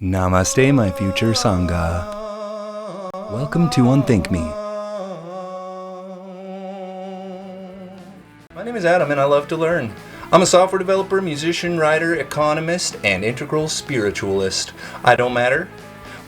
Namaste, my future Sangha. Welcome to Unthink Me. My name is Adam and I love to learn. I'm a software developer, musician, writer, economist, and integral spiritualist. I don't matter,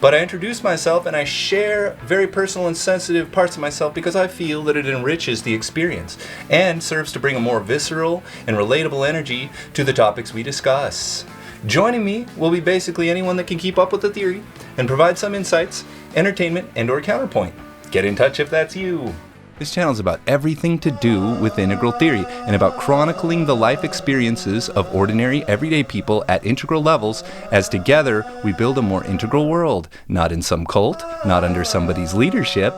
but I introduce myself and I share very personal and sensitive parts of myself because I feel that it enriches the experience and serves to bring a more visceral and relatable energy to the topics we discuss. Joining me will be basically anyone that can keep up with the theory and provide some insights, entertainment, and/or counterpoint. Get in touch if that's you. This channel is about everything to do with integral theory and about chronicling the life experiences of ordinary, everyday people at integral levels as together we build a more integral world, not in some cult, not under somebody's leadership,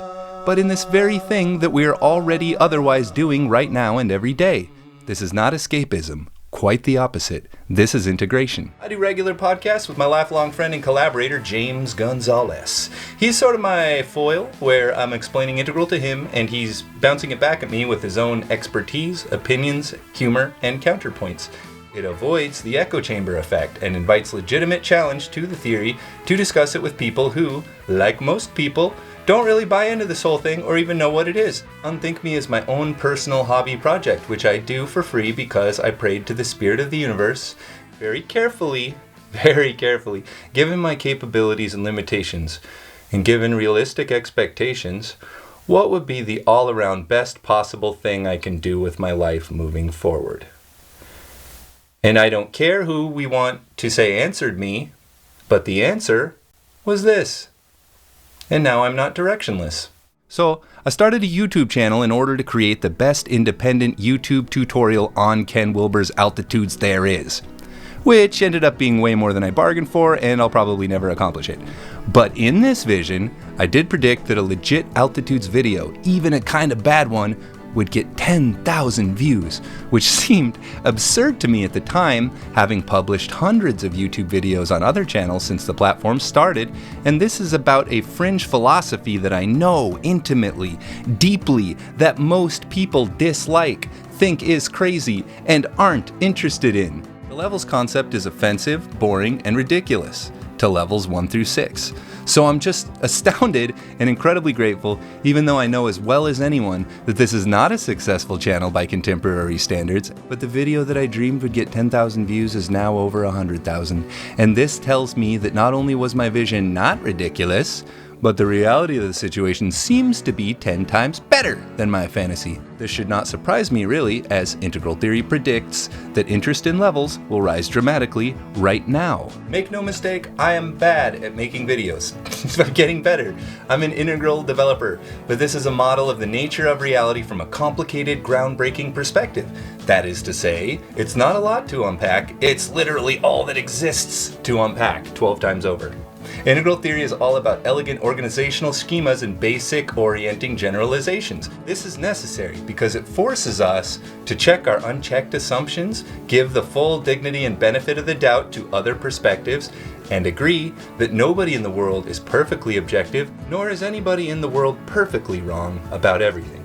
but in this very thing that we are already otherwise doing right now and every day. This is not escapism. Quite the opposite. This is integration. I do regular podcasts with my lifelong friend and collaborator, James Gonzalez. He's sort of my foil, where I'm explaining integral to him, and he's bouncing it back at me with his own expertise, opinions, humor, and counterpoints. It avoids the echo chamber effect and invites legitimate challenge to the theory to discuss it with people who, like most people, don't really buy into this whole thing or even know what it is. Unthink Me is my own personal hobby project, which I do for free because I prayed to the spirit of the universe very carefully, given my capabilities and limitations, and given realistic expectations, what would be the all-around best possible thing I can do with my life moving forward? And I don't care who we want to say answered me, but the answer was this. And now I'm not directionless. So I started a YouTube channel in order to create the best independent YouTube tutorial on Ken Wilber's altitudes there is, which ended up being way more than I bargained for, and I'll probably never accomplish it. But in this vision, I did predict that a legit altitudes video, even a kind of bad one, would get 10,000 views, which seemed absurd to me at the time, having published hundreds of YouTube videos on other channels since the platform started, and this is about a fringe philosophy that I know intimately, deeply, that most people dislike, think is crazy, and aren't interested in. The levels concept is offensive, boring, and ridiculous to levels 1 through 6. So I'm just astounded and incredibly grateful, even though I know as well as anyone that this is not a successful channel by contemporary standards, but the video that I dreamed would get 10,000 views is now over 100,000. And this tells me that not only was my vision not ridiculous, but the reality of the situation seems to be 10 times better than my fantasy. This should not surprise me really, as integral theory predicts that interest in levels will rise dramatically right now. Make no mistake, I am bad at making videos, but getting better. I'm an integral developer, but this is a model of the nature of reality from a complicated, groundbreaking perspective. That is to say, it's not a lot to unpack, it's literally all that exists to unpack 12 times over. Integral theory is all about elegant organizational schemas and basic orienting generalizations. This is necessary because it forces us to check our unchecked assumptions, give the full dignity and benefit of the doubt to other perspectives, and agree that nobody in the world is perfectly objective, nor is anybody in the world perfectly wrong about everything.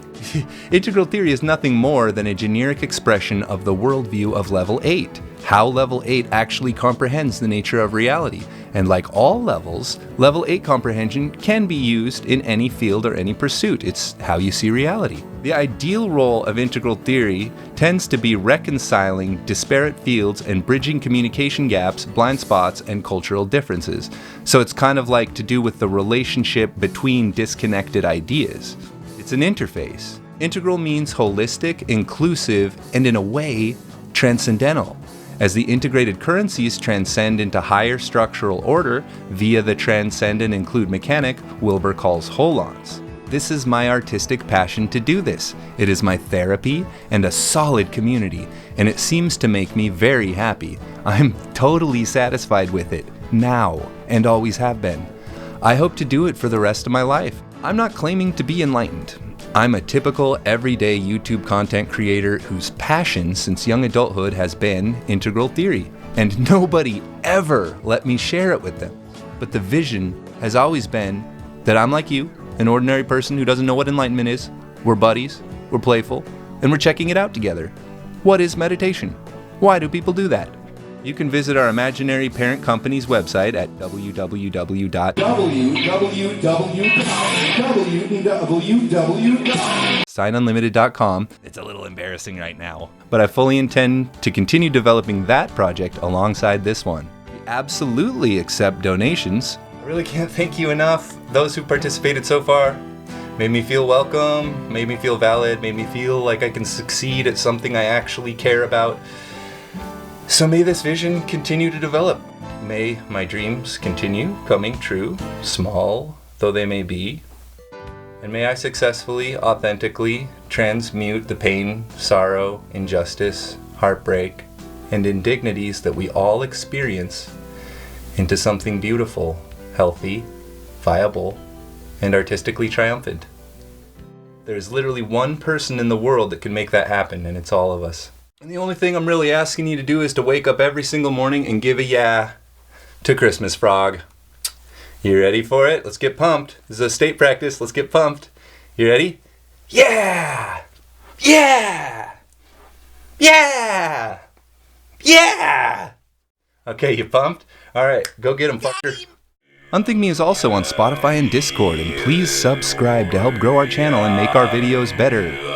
Integral theory is nothing more than a generic expression of the worldview of level 8, how level 8 actually comprehends the nature of reality. And like all levels, level 8 comprehension can be used in any field or any pursuit. It's how you see reality. The ideal role of integral theory tends to be reconciling disparate fields and bridging communication gaps, blind spots, and cultural differences. So it's kind of like to do with the relationship between disconnected ideas. It's an interface. Integral means holistic, inclusive, and in a way, transcendental. As the integrated currencies transcend into higher structural order via the transcendent include mechanic Wilber calls holons. This is my artistic passion to do this. It is my therapy and a solid community, and it seems to make me very happy. I'm totally satisfied with it, now, and always have been. I hope to do it for the rest of my life. I'm not claiming to be enlightened. I'm a typical everyday YouTube content creator whose passion since young adulthood has been integral theory, and nobody ever let me share it with them. But the vision has always been that I'm like you, an ordinary person who doesn't know what enlightenment is. We're buddies, we're playful, and we're checking it out together. What is meditation? Why do people do that? You can visit our imaginary parent company's website at www.steinunlimited.com. It's a little embarrassing right now, but I fully intend to continue developing that project alongside this one. We absolutely accept donations. I really can't thank you enough, those who participated so far. Made me feel welcome, made me feel valid, made me feel like I can succeed at something I actually care about. So may this vision continue to develop. May my dreams continue coming true, small though they may be. And may I successfully, authentically transmute the pain, sorrow, injustice, heartbreak, and indignities that we all experience into something beautiful, healthy, viable, and artistically triumphant. There's literally one person in the world that can make that happen, and it's all of us. And the only thing I'm really asking you to do is to wake up every single morning and give a yeah to Christmas Frog. You ready for it? Let's get pumped. This is a state practice. Let's get pumped. You ready? Yeah! Yeah! Yeah! Yeah! Okay, you pumped? Alright, go get him, fucker. Unthink Me is also on Spotify and Discord, and please subscribe to help grow our channel and make our videos better.